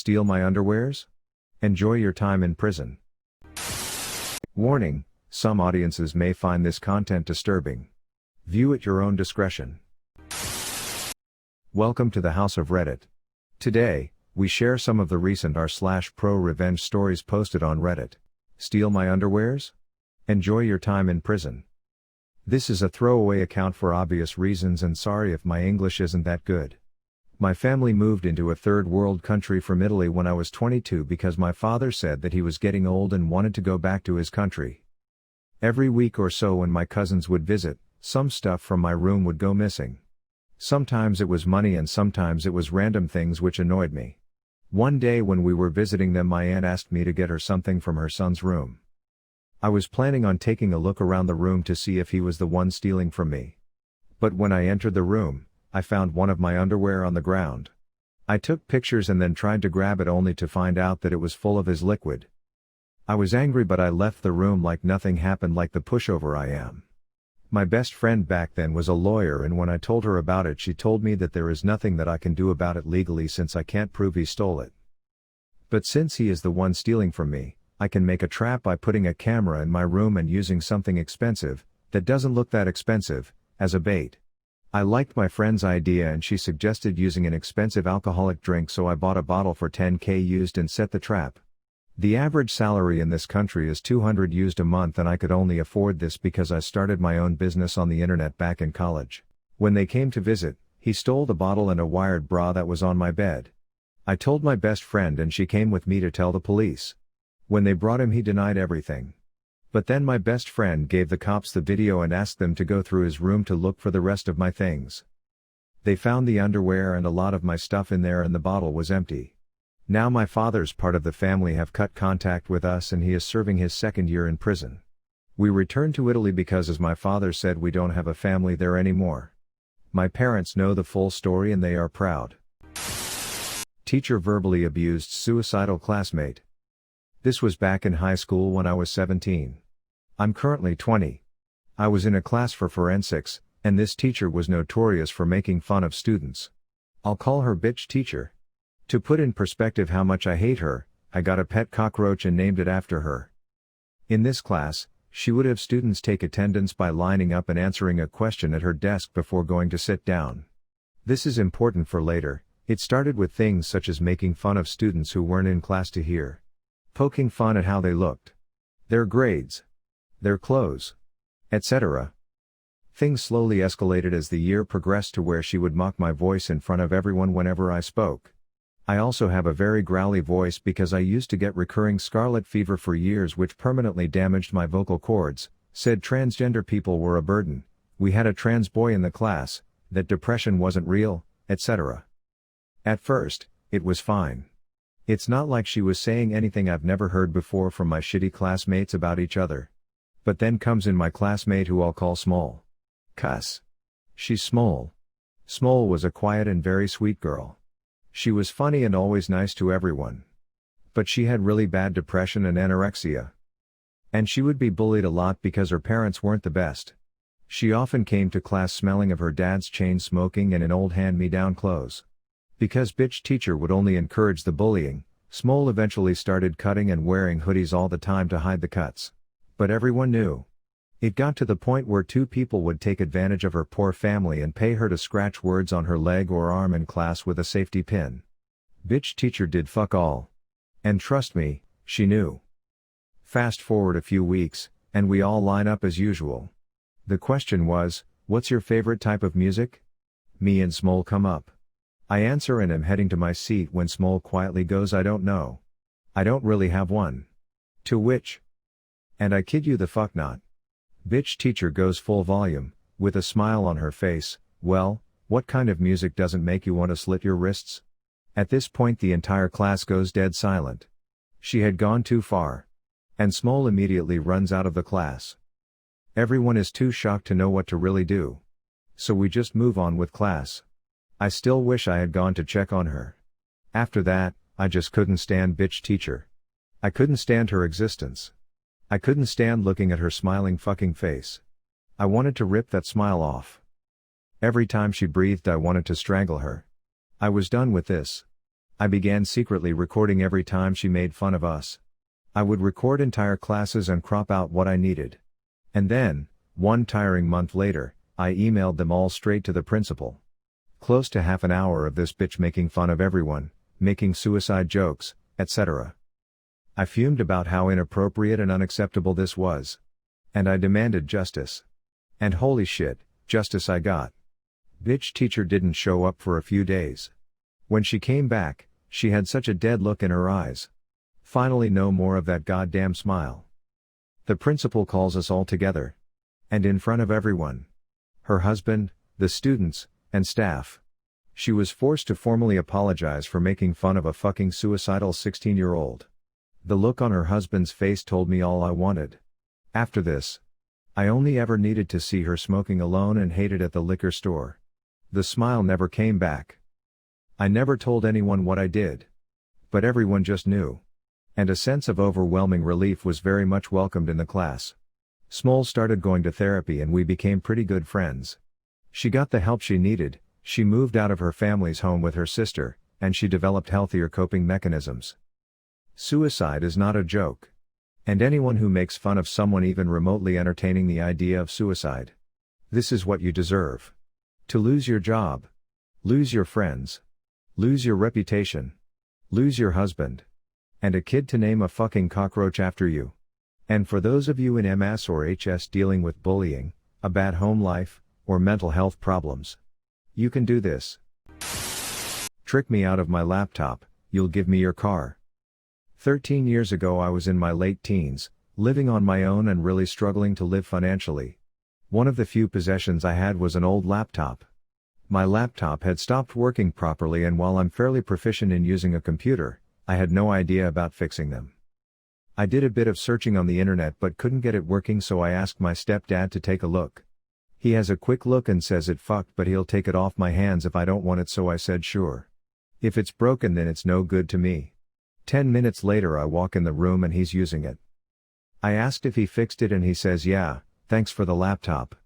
Steal my underwears? Enjoy your time in prison. Warning, some audiences may find this content disturbing. View at your own discretion. Welcome to the House of Reddit. Today, we share some of the recent r/ProRevenge stories posted on Reddit. Steal my underwears? Enjoy your time in prison. This is a throwaway account for obvious reasons, and sorry if my English isn't that good. My family moved into a third world country from Italy when I was 22 because my father said that he was getting old and wanted to go back to his country. Every week or so when my cousins would visit, some stuff from my room would go missing. Sometimes it was money and sometimes it was random things which annoyed me. One day when we were visiting them, my aunt asked me to get her something from her son's room. I was planning on taking a look around the room to see if he was the one stealing from me. But when I entered the room, I found one of my underwear on the ground. I took pictures and then tried to grab it only to find out that it was full of his liquid. I was angry, but I left the room like nothing happened, like the pushover I am. My best friend back then was a lawyer, and when I told her about it, she told me that there is nothing that I can do about it legally since I can't prove he stole it. But since he is the one stealing from me, I can make a trap by putting a camera in my room and using something expensive, that doesn't look that expensive, as a bait. I liked my friend's idea and she suggested using an expensive alcoholic drink, so I bought a bottle for 10K used and set the trap. The average salary in this country is 200 used a month, and I could only afford this because I started my own business on the internet back in college. When they came to visit, he stole the bottle and a wired bra that was on my bed. I told my best friend and she came with me to tell the police. When they brought him, he denied everything. But then my best friend gave the cops the video and asked them to go through his room to look for the rest of my things. They found the underwear and a lot of my stuff in there, and the bottle was empty. Now my father's part of the family have cut contact with us and he is serving his second year in prison. We returned to Italy because, as my father said, we don't have a family there anymore. My parents know the full story and they are proud. Teacher verbally abused suicidal classmate. This was back in high school when I was 17. I'm currently 20. I was in a class for forensics, and this teacher was notorious for making fun of students. I'll call her bitch teacher. To put in perspective how much I hate her, I got a pet cockroach and named it after her. In this class, she would have students take attendance by lining up and answering a question at her desk before going to sit down. This is important for later. It started with things such as making fun of students who weren't in class to hear. Poking fun at how they looked, their grades, their clothes, etc. Things slowly escalated as the year progressed to where she would mock my voice in front of everyone whenever I spoke. I also have a very growly voice because I used to get recurring scarlet fever for years, which permanently damaged my vocal cords. Said transgender people were a burden, we had a trans boy in the class, that depression wasn't real, etc. At first, it was fine. It's not like she was saying anything I've never heard before from my shitty classmates about each other. But then comes in my classmate, who I'll call Small. Cuss. She's Small. Small was a quiet and very sweet girl. She was funny and always nice to everyone. But she had really bad depression and anorexia. And she would be bullied a lot because her parents weren't the best. She often came to class smelling of her dad's chain smoking and in old hand-me-down clothes. Because bitch teacher would only encourage the bullying, Small eventually started cutting and wearing hoodies all the time to hide the cuts. But everyone knew. It got to the point where two people would take advantage of her poor family and pay her to scratch words on her leg or arm in class with a safety pin. Bitch teacher did fuck all. And trust me, she knew. Fast forward a few weeks, and we all line up as usual. The question was, what's your favorite type of music? Me and Small come up. I answer and am heading to my seat when Small quietly goes, I don't know. I don't really have one. To which? And I kid you the fuck not. Bitch teacher goes full volume, with a smile on her face, well, what kind of music doesn't make you want to slit your wrists? At this point the entire class goes dead silent. She had gone too far. And Small immediately runs out of the class. Everyone is too shocked to know what to really do. So we just move on with class. I still wish I had gone to check on her. After that, I just couldn't stand bitch teacher. I couldn't stand her existence. I couldn't stand looking at her smiling fucking face. I wanted to rip that smile off. Every time she breathed I wanted to strangle her. I was done with this. I began secretly recording every time she made fun of us. I would record entire classes and crop out what I needed. And then, one tiring month later, I emailed them all straight to the principal. Close to half an hour of this bitch making fun of everyone, making suicide jokes, etc. I fumed about how inappropriate and unacceptable this was. And I demanded justice. And holy shit, justice I got. Bitch teacher didn't show up for a few days. When she came back, she had such a dead look in her eyes. Finally, no more of that goddamn smile. The principal calls us all together. And in front of everyone. Her husband, the students, and staff. She was forced to formally apologize for making fun of a fucking suicidal 16-year-old. The look on her husband's face told me all I wanted. After this, I only ever needed to see her smoking alone and hated at the liquor store. The smile never came back. I never told anyone what I did. But everyone just knew. And a sense of overwhelming relief was very much welcomed in the class. Smol started going to therapy and we became pretty good friends. She got the help she needed, she moved out of her family's home with her sister, and she developed healthier coping mechanisms. Suicide is not a joke. And anyone who makes fun of someone even remotely entertaining the idea of suicide. This is what you deserve. To lose your job. Lose your friends. Lose your reputation. Lose your husband. And a kid to name a fucking cockroach after you. And for those of you in MS or HS dealing with bullying, a bad home life, or mental health problems. You can do this. Trick me out of my laptop, you'll give me your car. 13 years ago I was in my late teens, living on my own and really struggling to live financially. One of the few possessions I had was an old laptop. My laptop had stopped working properly, and while I'm fairly proficient in using a computer, I had no idea about fixing them. I did a bit of searching on the internet but couldn't get it working, so I asked my stepdad to take a look. He has a quick look and says it fucked, but he'll take it off my hands if I don't want it, so I said sure. If it's broken then it's no good to me. 10 minutes later I walk in the room and he's using it. I asked if he fixed it and he says yeah, thanks for the laptop.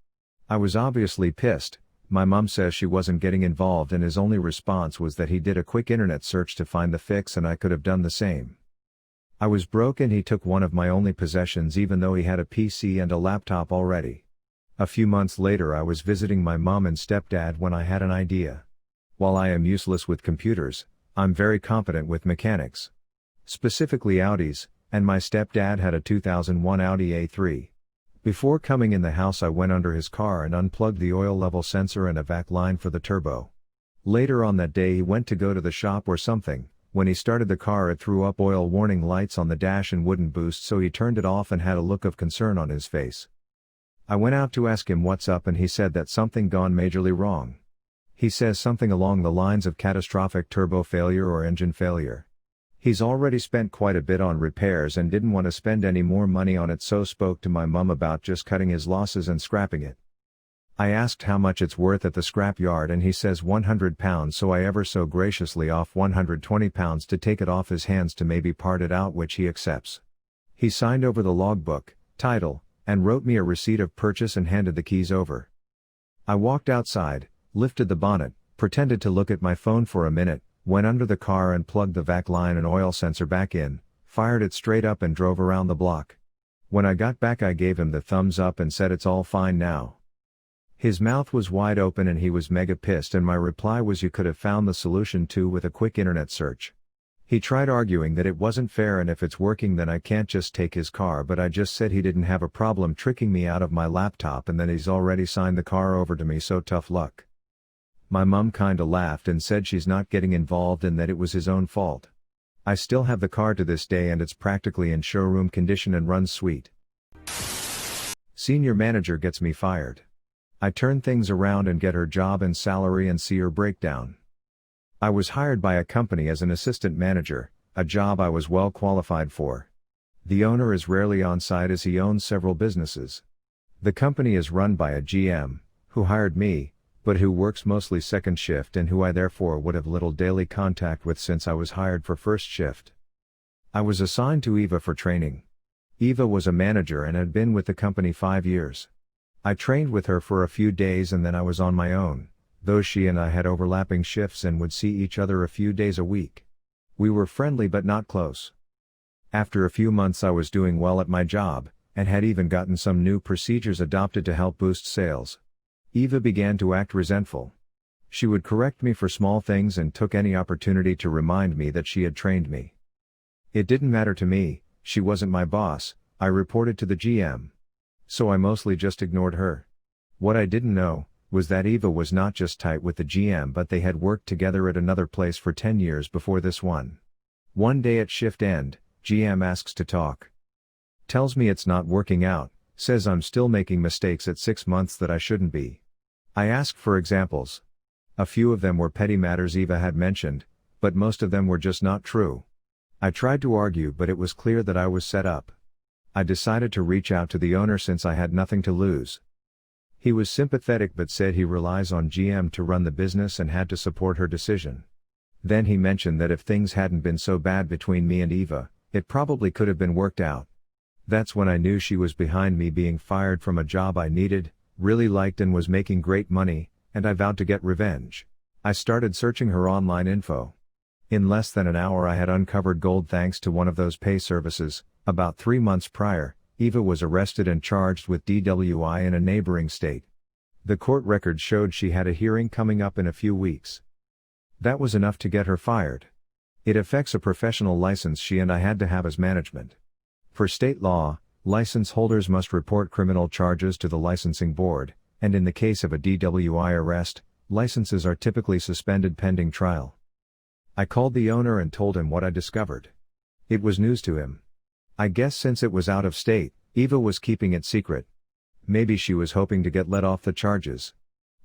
I was obviously pissed. My mom says she wasn't getting involved and his only response was that he did a quick internet search to find the fix and I could have done the same. I was broke and he took one of my only possessions even though he had a PC and a laptop already. A few months later I was visiting my mom and stepdad when I had an idea. While I am useless with computers, I'm very competent with mechanics. Specifically Audis, and my stepdad had a 2001 Audi A3. Before coming in the house I went under his car and unplugged the oil level sensor and a vac line for the turbo. Later on that day he went to go to the shop or something. When he started the car it threw up oil warning lights on the dash and wouldn't boost, so he turned it off and had a look of concern on his face. I went out to ask him what's up and he said that something gone majorly wrong. He says something along the lines of catastrophic turbo failure or engine failure. He's already spent quite a bit on repairs and didn't want to spend any more money on it, so spoke to my mum about just cutting his losses and scrapping it. I asked how much it's worth at the scrap yard and he says £100, so I ever so graciously off £120 to take it off his hands to maybe part it out, which he accepts. He signed over the logbook, title, and wrote me a receipt of purchase and handed the keys over. I walked outside, lifted the bonnet, pretended to look at my phone for a minute, went under the car and plugged the vac line and oil sensor back in, fired it straight up and drove around the block. When I got back I gave him the thumbs up and said it's all fine now. His mouth was wide open and he was mega pissed, and my reply was you could have found the solution too with a quick internet search. He tried arguing that it wasn't fair and if it's working then I can't just take his car, but I just said he didn't have a problem tricking me out of my laptop and then he's already signed the car over to me, so tough luck. My mum kinda laughed and said she's not getting involved and that it was his own fault. I still have the car to this day and it's practically in showroom condition and runs sweet. Senior manager gets me fired. I turn things around and get her job and salary and see her breakdown. I was hired by a company as an assistant manager, a job I was well qualified for. The owner is rarely on site as he owns several businesses. The company is run by a GM, who hired me, but who works mostly second shift and who I therefore would have little daily contact with since I was hired for first shift. I was assigned to Eva for training. Eva was a manager and had been with the company 5 years. I trained with her for a few days and then I was on my own, though she and I had overlapping shifts and would see each other a few days a week. We were friendly but not close. After a few months I was doing well at my job, and had even gotten some new procedures adopted to help boost sales. Eva began to act resentful. She would correct me for small things and took any opportunity to remind me that she had trained me. It didn't matter to me, she wasn't my boss, I reported to the GM. So I mostly just ignored her. What I didn't know was that Eva was not just tight with the GM but they had worked together at another place for 10 years before this one. One day at shift end, GM asks to talk. Tells me it's not working out, says I'm still making mistakes at 6 months that I shouldn't be. I ask for examples. A few of them were petty matters Eva had mentioned, but most of them were just not true. I tried to argue but it was clear that I was set up. I decided to reach out to the owner since I had nothing to lose. He was sympathetic but said he relies on GM to run the business and had to support her decision. Then he mentioned that if things hadn't been so bad between me and Eva, it probably could have been worked out. That's when I knew she was behind me being fired from a job I needed, really liked and was making great money, and I vowed to get revenge. I started searching her online info. In less than an hour I had uncovered gold thanks to one of those pay services. About 3 months prior, Eva was arrested and charged with DWI in a neighboring state. The court records showed she had a hearing coming up in a few weeks. That was enough to get her fired. It affects a professional license she and I had to have as management. For state law, license holders must report criminal charges to the licensing board, and in the case of a DWI arrest, licenses are typically suspended pending trial. I called the owner and told him what I discovered. It was news to him. I guess since it was out of state, Eva was keeping it secret. Maybe she was hoping to get let off the charges.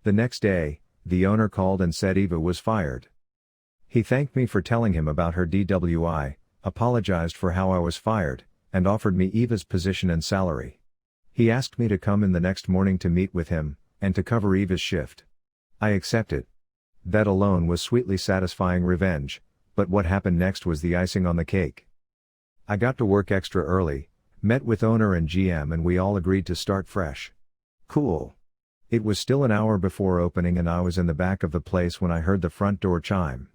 The next day, the owner called and said Eva was fired. He thanked me for telling him about her DWI, apologized for how I was fired, and offered me Eva's position and salary. He asked me to come in the next morning to meet with him, and to cover Eva's shift. I accepted. That alone was sweetly satisfying revenge, but what happened next was the icing on the cake. I got to work extra early, met with owner and GM and we all agreed to start fresh. Cool. It was still an hour before opening and I was in the back of the place when I heard the front door chime.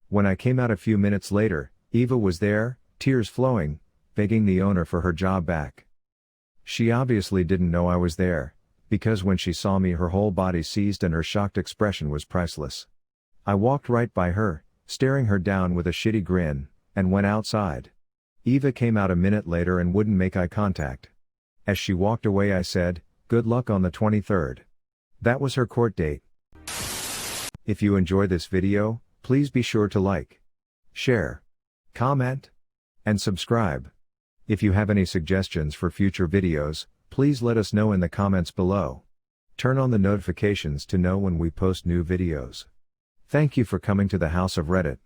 When I came out a few minutes later, Eva was there, tears flowing, begging the owner for her job back. She obviously didn't know I was there, because when she saw me her whole body seized and her shocked expression was priceless. I walked right by her, staring her down with a shitty grin, and went outside. Eva came out a minute later and wouldn't make eye contact. As she walked away I said, "Good luck on the 23rd. That was her court date. If you enjoy this video, please be sure to like, share, comment, and subscribe. If you have any suggestions for future videos, please let us know in the comments below. Turn on the notifications to know when we post new videos. Thank you for coming to the House of Reddit.